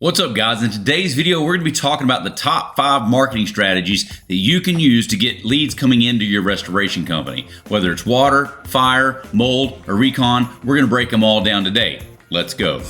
What's up, guys? In today's video, we're going to be talking about the top 5 marketing strategies that you can use to get leads coming into your restoration company. Whether it's water, fire, mold, or recon, we're going to break them all down today. Let's go.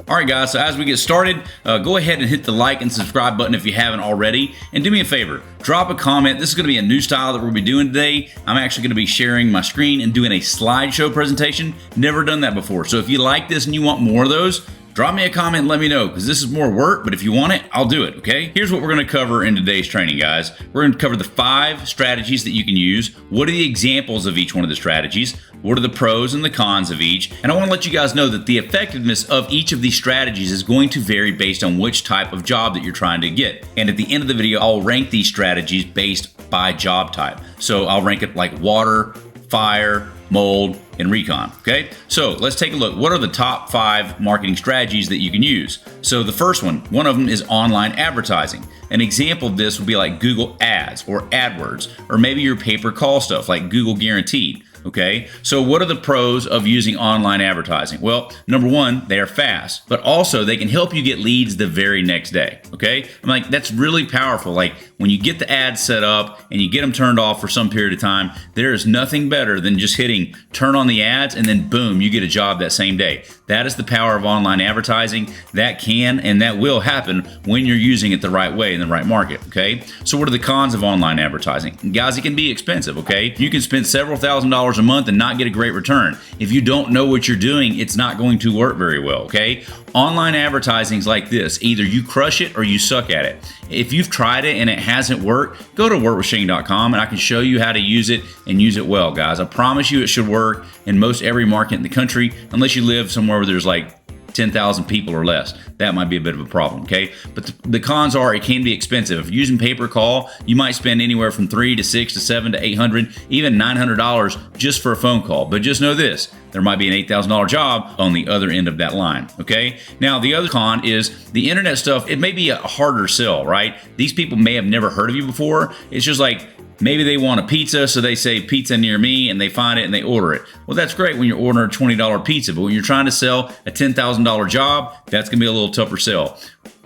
All right, guys, so as we get started, go ahead and hit the like and subscribe button if you haven't already. And do me a favor, drop a comment. This is going to be a new style that we're going to be doing today. I'm actually going to be sharing my screen and doing a slideshow presentation. Never done that before. So if you like this and you want more of those, drop me a comment and let me know, because this is more work, but if you want it, I'll do it, okay? Here's what we're going to cover in today's training, guys. We're going to cover the 5 strategies that you can use. What are the examples of each one of the strategies? What are the pros and the cons of each? And I want to let you guys know that the effectiveness of each of these strategies is going to vary based on which type of job that you're trying to get. And at the end of the video, I'll rank these strategies based by job type. So I'll rank it like water, fire, mold, and recon, okay? So let's take a look. What are the top 5 marketing strategies that you can use? So the first one of them is online advertising. An example of this would be like Google Ads or AdWords, or maybe your pay-per-call stuff like Google Guaranteed. Okay, so what are the pros of using online advertising? Well, number one, they are fast, but also they can help you get leads the very next day. Okay, I'm like, that's really powerful. Like when you get the ads set up and you get them turned off for some period of time, there is nothing better than just hitting turn on the ads and then boom, you get a job that same day. That is the power of online advertising. That can and that will happen when you're using it the right way in the right market. Okay, so what are the cons of online advertising? Guys, it can be expensive. Okay, you can spend several $1,000s a month and not get a great return. If you don't know what you're doing, it's not going to work very well. Okay, online advertising is like this: either you crush it or you suck at it. If you've tried it and it hasn't worked, go to workwithshane.com and I can show you how to use it and use it well, guys. I promise you it should work in most every market in the country, unless you live somewhere where there's like 10,000 people or less. That might be a bit of a problem, okay? But the cons are it can be expensive. If you're using pay-per-call, you might spend anywhere from $300 to $600 to $700 to $800, even $900 just for a phone call. But just know this, there might be an $8,000 job on the other end of that line, okay? Now, the other con is the internet stuff. It may be a harder sell, right? These people may have never heard of you before. It's just like, maybe they want a pizza, so they say pizza near me, and they find it and they order it. Well, that's great when you're ordering a $20 pizza, but when you're trying to sell a $10,000 job, that's gonna be a little tougher sell.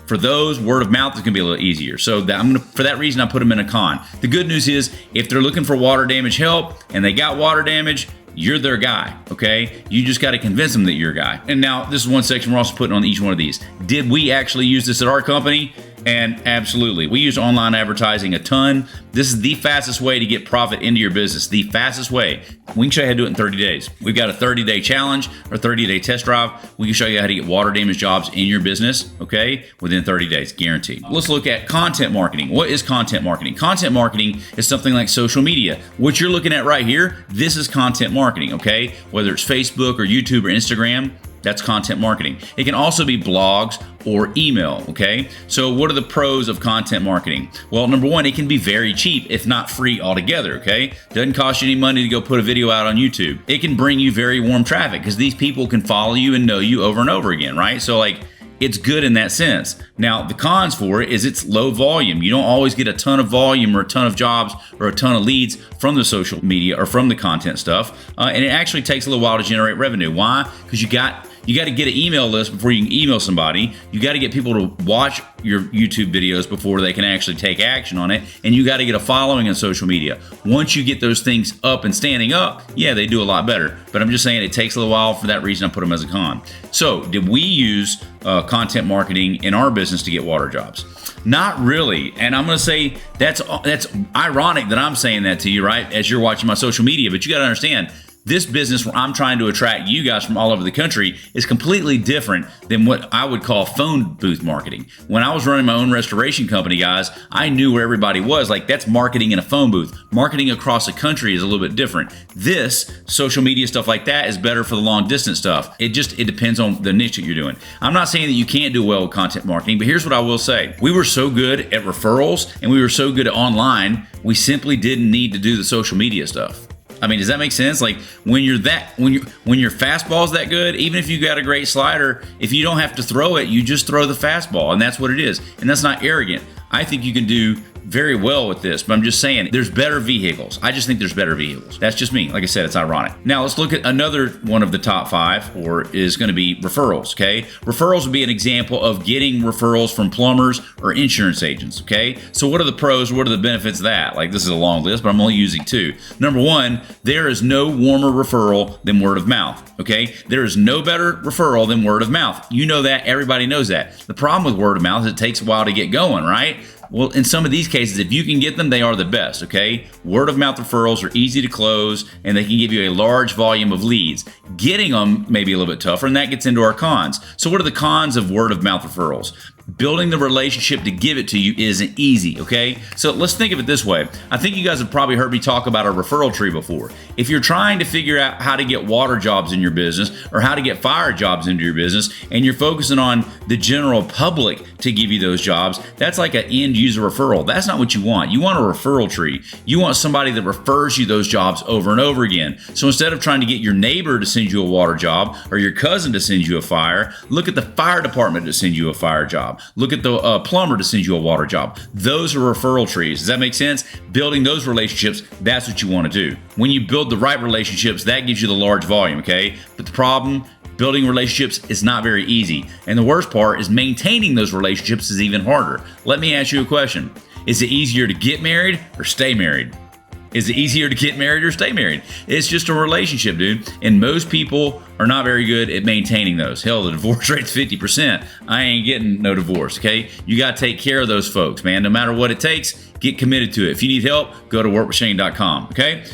For those, word of mouth is gonna be a little easier. So for that reason, I put them in a con. The good news is, if they're looking for water damage help and they got water damage, you're their guy, okay? You just got to convince them that you're a guy. And now, this is one section we're also putting on each one of these. Did we actually use this at our company? And absolutely, we use online advertising a ton. This is the fastest way to get profit into your business, the fastest way. We can show you how to do it in 30 days. We've got a 30-day challenge or 30-day test drive. We can show you how to get water damage jobs in your business, okay, within 30 days, guaranteed. Let's look at content marketing. What is content marketing? Content marketing is something like social media. What you're looking at right here, this is content marketing, okay? Whether it's Facebook or YouTube or Instagram, that's content marketing. It can also be blogs or email, okay? So what are the pros of content marketing? Well, number one, it can be very cheap, if not free altogether, okay? Doesn't cost you any money to go put a video out on YouTube. It can bring you very warm traffic because these people can follow you and know you over and over again, right? So like, it's good in that sense. Now, the cons for it is it's low volume. You don't always get a ton of volume or a ton of jobs or a ton of leads from the social media or from the content stuff. And it actually takes a little while to generate revenue. Why? Because you got to get an email list before you can email somebody. You got to get people to watch your YouTube videos before they can actually take action on it. And you got to get a following on social media. Once you get those things up and standing up, yeah, they do a lot better. But I'm just saying it takes a little while. For that reason, I put them as a con. So did we use content marketing in our business to get water jobs? Not really. And I'm going to say that's ironic that I'm saying that to you, right, as you're watching my social media. But you got to understand, this business where I'm trying to attract you guys from all over the country is completely different than what I would call phone booth marketing. When I was running my own restoration company, guys, I knew where everybody was. Like, that's marketing in a phone booth. Marketing across the country is a little bit different. This social media stuff like that is better for the long distance stuff. It depends on the niche that you're doing. I'm not saying that you can't do well with content marketing, but here's what I will say. We were so good at referrals and we were so good at online, we simply didn't need to do the social media stuff. I mean, does that make sense? Like when your fastball's that good, even if you got a great slider, if you don't have to throw it, you just throw the fastball, and that's what it is. And that's not arrogant. I think you can do very well with this, but I'm just saying there's better vehicles. I just think there's better vehicles. That's just me. Like I said, it's ironic. Now let's look at another one of the top 5, or is going to be referrals, okay? Referrals would be an example of getting referrals from plumbers or insurance agents, okay? So what are the pros? What are the benefits of that? Like, this is a long list, but I'm only using 2. Number 1, there is no warmer referral than word of mouth, okay? There is no better referral than word of mouth. You know that. Everybody knows that. The problem with word of mouth is it takes a while to get going, right? Well, in some of these cases, if you can get them, they are the best, okay? Word of mouth referrals are easy to close, and they can give you a large volume of leads. Getting them may be a little bit tougher, and that gets into our cons. So what are the cons of word of mouth referrals? Building the relationship to give it to you isn't easy, okay? So let's think of it this way. I think you guys have probably heard me talk about a referral tree before. If you're trying to figure out how to get water jobs in your business or how to get fire jobs into your business, and you're focusing on the general public to give you those jobs, that's like an end user referral. That's not what you want. You want a referral tree. You want somebody that refers you those jobs over and over again. So instead of trying to get your neighbor to send you a water job or your cousin to send you a fire, look at the fire department to send you a fire job. Look at the plumber to send you a water job. Those are referral trees. Does that make sense? Building those relationships, that's what you want to do. When you build the right relationships, that gives you the large volume, okay? But the problem, building relationships is not very easy. And the worst part is maintaining those relationships is even harder. Let me ask you a question. Is it easier to get married or stay married? Is it easier to get married or stay married? It's just a relationship, dude. And most people are not very good at maintaining those. Hell, the divorce rate's 50%. I ain't getting no divorce, okay? You got to take care of those folks, man. No matter what it takes, get committed to it. If you need help, go to workwithshane.com, okay?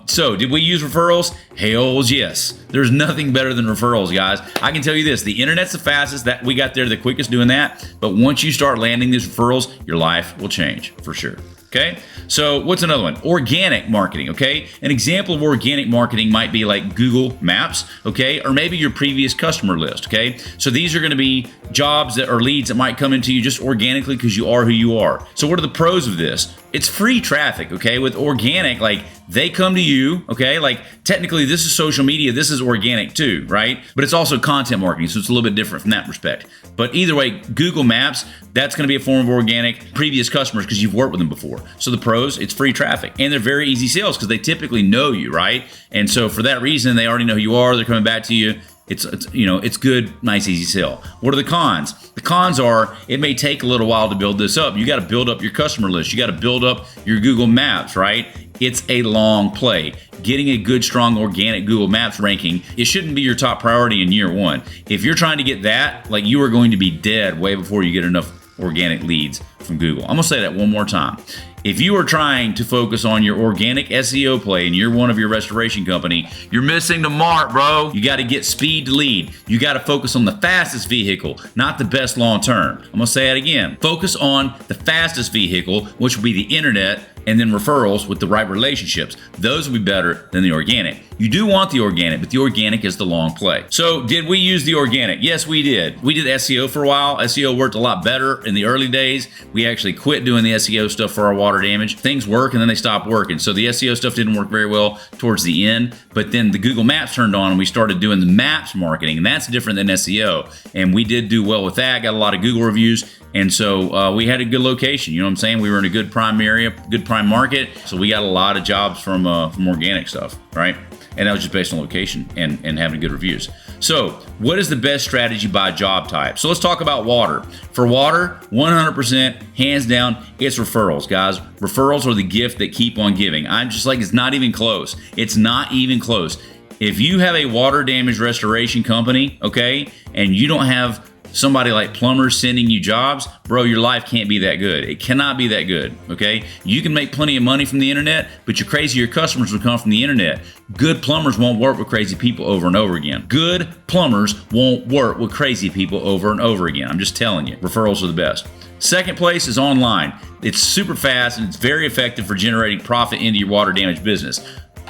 So did we use referrals? Hells yes. There's nothing better than referrals, guys. I can tell you this, the internet's the fastest, that we got there the quickest doing that. But once you start landing these referrals, your life will change for sure. Okay, so what's another one? Organic marketing, okay? An example of organic marketing might be like Google Maps, okay? Or maybe your previous customer list, okay? So these are gonna be jobs that are leads that might come into you just organically because you are who you are. So what are the pros of this? It's free traffic, okay? With organic, like they come to you, okay? Like technically this is social media, this is organic too, right? But it's also content marketing, so it's a little bit different from that respect. But either way, Google Maps, that's gonna be a form of organic previous customers because you've worked with them before. So the pros, it's free traffic. And they're very easy sales because they typically know you, right? And so for that reason, they already know who you are, they're coming back to you. It's good, nice, easy sell. What are the cons? The cons are it may take a little while to build this up. You got to build up your customer list. You got to build up your Google Maps, right? It's a long play. Getting a good, strong, organic Google Maps ranking, it shouldn't be your top priority in year one. If you're trying to get that, like you are going to be dead way before you get enough organic leads from Google. I'm gonna say that one more time. If you are trying to focus on your organic SEO play and you're one of your restoration company, you're missing the mark, bro. You got to get speed to lead. You got to focus on the fastest vehicle, not the best long term. I'm gonna say it again. Focus on the fastest vehicle, which will be the internet, and then referrals with the right relationships. Those will be better than the organic. You do want the organic, but the organic is the long play. So did we use the organic? Yes, we did. We did SEO for a while. SEO worked a lot better in the early days. We actually quit doing the SEO stuff for our water damage. Things work and then they stop working. So the SEO stuff didn't work very well towards the end, but then the Google Maps turned on and we started doing the maps marketing, and that's different than SEO. And we did do well with that, got a lot of Google reviews. And so we had a good location, you know what I'm saying? We were in a good prime area, good prime market. So we got a lot of jobs from organic stuff, right? And that was just based on location and having good reviews. So what is the best strategy by job type? So let's talk about water. For water, 100%, hands down, it's referrals, guys. Referrals are the gift that keep on giving. I'm just like, it's not even close. It's not even close. If you have a water damage restoration company, okay, and you don't have somebody like plumbers sending you jobs, bro, your life can't be that good. It cannot be that good, okay? You can make plenty of money from the internet, but your crazier customers will come from the internet. Good plumbers won't work with crazy people over and over again. Good plumbers won't work with crazy people over and over again. I'm just telling you, referrals are the best. Second place is online. It's super fast and it's very effective for generating profit into your water damage business.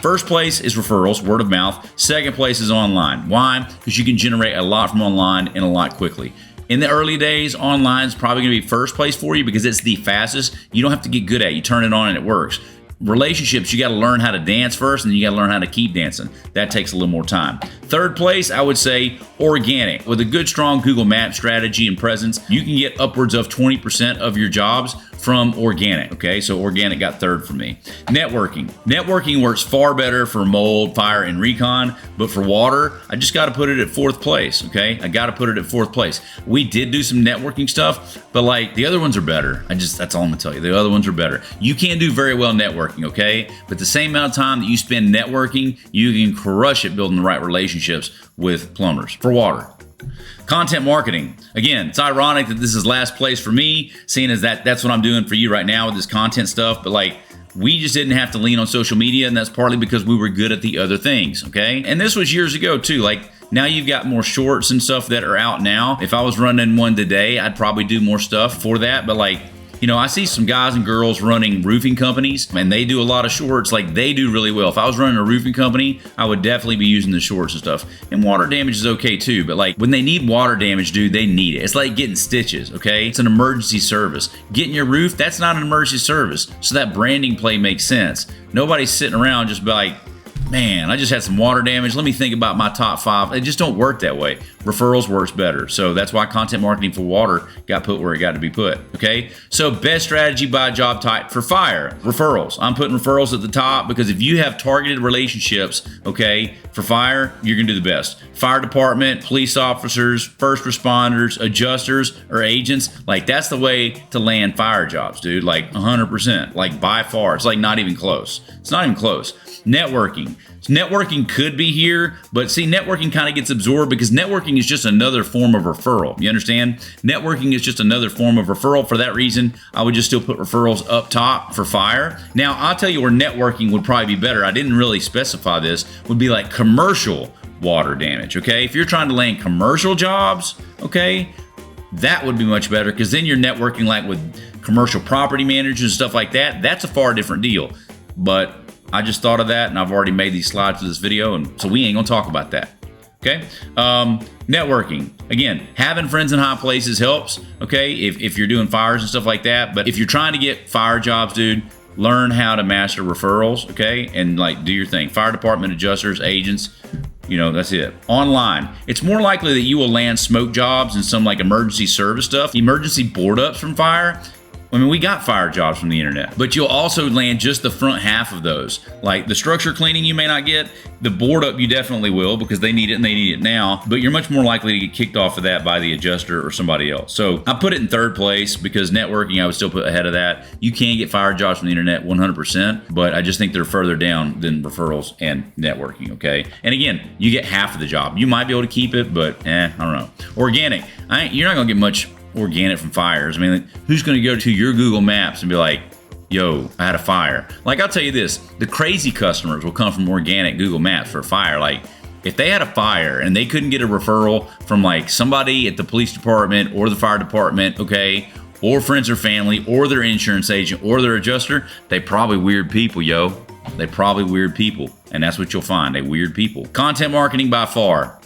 First place is referrals, word of mouth. Second place is online. Why? Because you can generate a lot from online and a lot quickly. In the early days, online is probably going to be first place for you because it's the fastest. You don't have to get good at it. You turn it on and it works. Relationships, you got to learn how to dance first, and you got to learn how to keep dancing. That takes a little more time. Third place, I would say organic. With a good, strong Google Maps strategy and presence, you can get upwards of 20% of your jobs from organic. Okay, so organic got third for me. Networking works far better for mold, fire, and recon, but for water, I just got to put it at fourth place. Okay, I got to put it at fourth place. We did do some networking stuff, but like the other ones are better. That's all I'm gonna tell you. The other ones are better. You can't do very well networking, okay? But the same amount of time that you spend networking, you can crush it building the right relationships with plumbers. For water. Content marketing. Again, it's ironic that this is last place for me, seeing as that's what I'm doing for you right now with this content stuff, but like, we just didn't have to lean on social media, and that's partly because we were good at the other things, okay? And this was years ago too. Like, now you've got more shorts and stuff that are out now. If I was running one today, I'd probably do more stuff for that, but like, you know, I see some guys and girls running roofing companies, and they do a lot of shorts. Like, they do really well. If I was running a roofing company, I would definitely be using the shorts and stuff. And water damage is okay too, but like, when they need water damage, dude, they need it. It's like getting stitches, okay? It's an emergency service. Getting your roof, that's not an emergency service. So that branding play makes sense. Nobody's sitting around just be like, man, I just had some water damage. Let me think about my top 5. It just don't work that way. Referrals works better. So that's why content marketing for water got put where it got to be put. Okay. So best strategy by job type for fire, referrals. I'm putting referrals at the top because if you have targeted relationships, okay, for fire, you're going to do the best. Fire department, police officers, first responders, adjusters, or agents. Like, that's the way to land fire jobs, dude. Like 100%, like by far. It's like not even close. It's not even close. Networking. Networking could be here, but see, networking kind of gets absorbed because networking is just another form of referral. You understand? Networking is just another form of referral. For that reason, I would just still put referrals up top for fire. Now, I'll tell you where networking would probably be better. I didn't really specify this. Would be like commercial water damage, okay? If you're trying to land commercial jobs, okay, that would be much better because then you're networking like with commercial property managers and stuff like that. That's a far different deal. But I just thought of that, and I've already made these slides for this video, and so we ain't gonna talk about that. Okay. Networking. Again, having friends in high places helps. Okay, if you're doing fires and stuff like that. But if you're trying to get fire jobs, dude, learn how to master referrals. Okay, and like do your thing. Fire department adjusters, agents. You know, that's it. Online, it's more likely that you will land smoke jobs and some like emergency service stuff, emergency board ups from fire. I mean, we got fire jobs from the internet, but you'll also land just the front half of those. Like the structure cleaning you may not get, the board up you definitely will because they need it and they need it now, but you're much more likely to get kicked off of that by the adjuster or somebody else. So I put it in third place because networking I would still put ahead of that. You can get fire jobs from the internet 100%, but I just think they're further down than referrals and networking, okay? And again, you get half of the job. You might be able to keep it, but I don't know. Organic, you're not gonna get much organic from fires. I mean, like, who's going to go to your Google Maps and be like, yo, I had a fire? Like, I'll tell you this, the crazy customers will come from organic Google Maps for a fire. Like, if they had a fire and they couldn't get a referral from like somebody at the police department or the fire department, okay, or friends or family or their insurance agent or their adjuster, they probably weird people, yo. They probably weird people. And that's what you'll find, they weird people. Content marketing by far.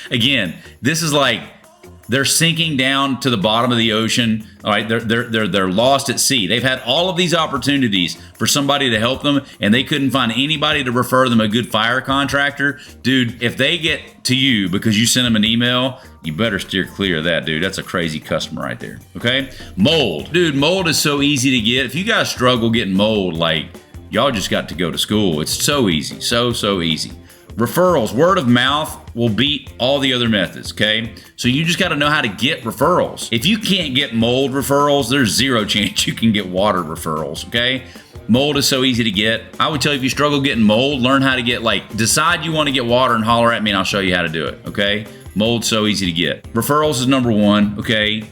Again, this is like, they're sinking down to the bottom of the ocean. All right, they're lost at sea. They've had all of these opportunities for somebody to help them, and they couldn't find anybody to refer them a good fire contractor. Dude, if they get to you because you sent them an email, you better steer clear of that, dude. That's a crazy customer right there, okay? Mold. Dude, mold is so easy to get. If you guys struggle getting mold, like, y'all just got to go to school. It's so easy, so easy. Referrals, word of mouth will beat all the other methods, okay? So you just got to know how to get referrals. If you can't get mold referrals, there's zero chance you can get water referrals, okay? Mold is so easy to get. I would tell you if you struggle getting mold, learn how to get, like, decide you want to get water and holler at me and I'll show you how to do it, okay? Mold's so easy to get. Referrals is number one, okay?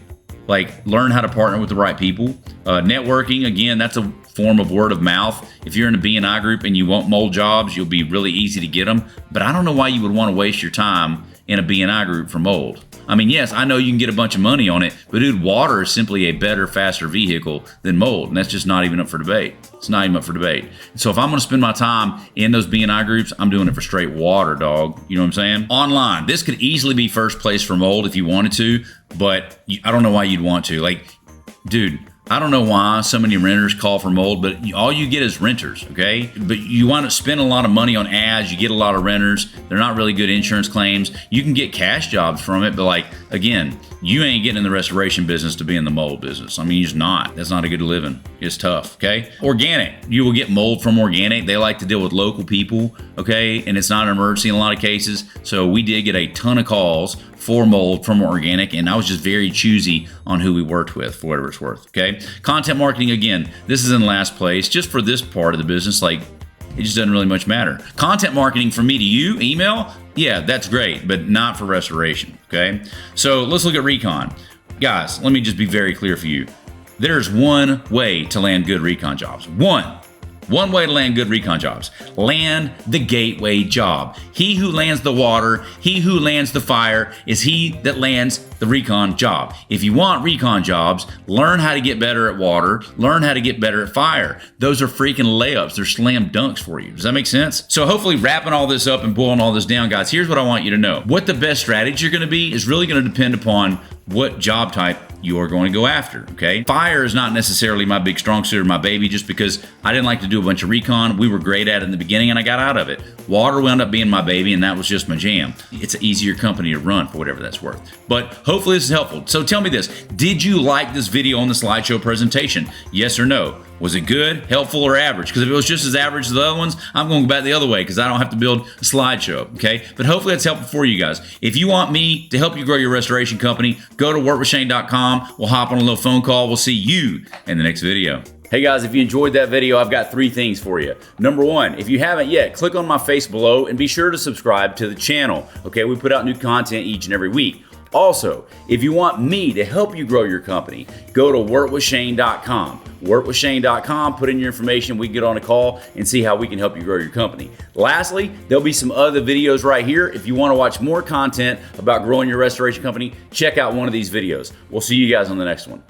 Like, learn how to partner with the right people. Networking, again, that's a form of word of mouth. If you're in a BNI group and you want mold jobs, you'll be really easy to get them. But I don't know why you would want to waste your time in a BNI group for mold. I mean, yes, I know you can get a bunch of money on it, but dude, water is simply a better, faster vehicle than mold. And that's just not even up for debate. It's not even up for debate. So if I'm going to spend my time in those BNI groups, I'm doing it for straight water, dog. You know what I'm saying? Online, this could easily be first place for mold if you wanted to, but I don't know why you'd want to. Like, dude, I don't know why so many renters call for mold, but all you get is renters, okay? But you want to spend a lot of money on ads, you get a lot of renters, they're not really good insurance claims. You can get cash jobs from it, but like, again, you ain't getting in the restoration business to be in the mold business. I mean, you're just not. That's not a good living. It's tough, okay? Organic, you will get mold from organic. They like to deal with local people, okay? And it's not an emergency in a lot of cases. So we did get a ton of calls for mold from organic, and I was just very choosy on who we worked with for whatever it's worth, okay? Content marketing, again, this is in last place just for this part of the business. Like, it just doesn't really much matter. Content marketing from me to you, email, yeah, that's great, but not for restoration, okay? So let's look at recon. Guys, let me just be very clear for you. There's one way to land good recon jobs. One way to land good recon jobs. Land the gateway job. He who lands the water, he who lands the fire, is he that lands the recon job. If you want recon jobs, learn how to get better at water, learn how to get better at fire. Those are freaking layups. They're slam dunks for you. Does that make sense? So hopefully wrapping all this up and boiling all this down, guys, here's what I want you to know. What the best strategy are gonna be is really gonna depend upon what job type you are going to go after, okay? Fire is not necessarily my big strong suit or my baby, just because I didn't like to do a bunch of recon. We were great at it in the beginning and I got out of it. Water wound up being my baby and that was just my jam. It's an easier company to run for whatever that's worth. But hopefully this is helpful. So tell me this, did you like this video on the slideshow presentation? Yes or no? Was it good, helpful, or average? Because if it was just as average as the other ones, I'm going back the other way because I don't have to build a slideshow, okay? But hopefully that's helpful for you guys. If you want me to help you grow your restoration company, go to workwithshane.com. We'll hop on a little phone call. We'll see you in the next video. Hey guys, if you enjoyed that video, I've got 3 things for you. Number 1, if you haven't yet, click on my face below and be sure to subscribe to the channel, okay? We put out new content each and every week. Also, if you want me to help you grow your company, go to workwithshane.com. Workwithshane.com, put in your information, we can get on a call and see how we can help you grow your company. Lastly, there'll be some other videos right here. If you want to watch more content about growing your restoration company, check out one of these videos. We'll see you guys on the next one.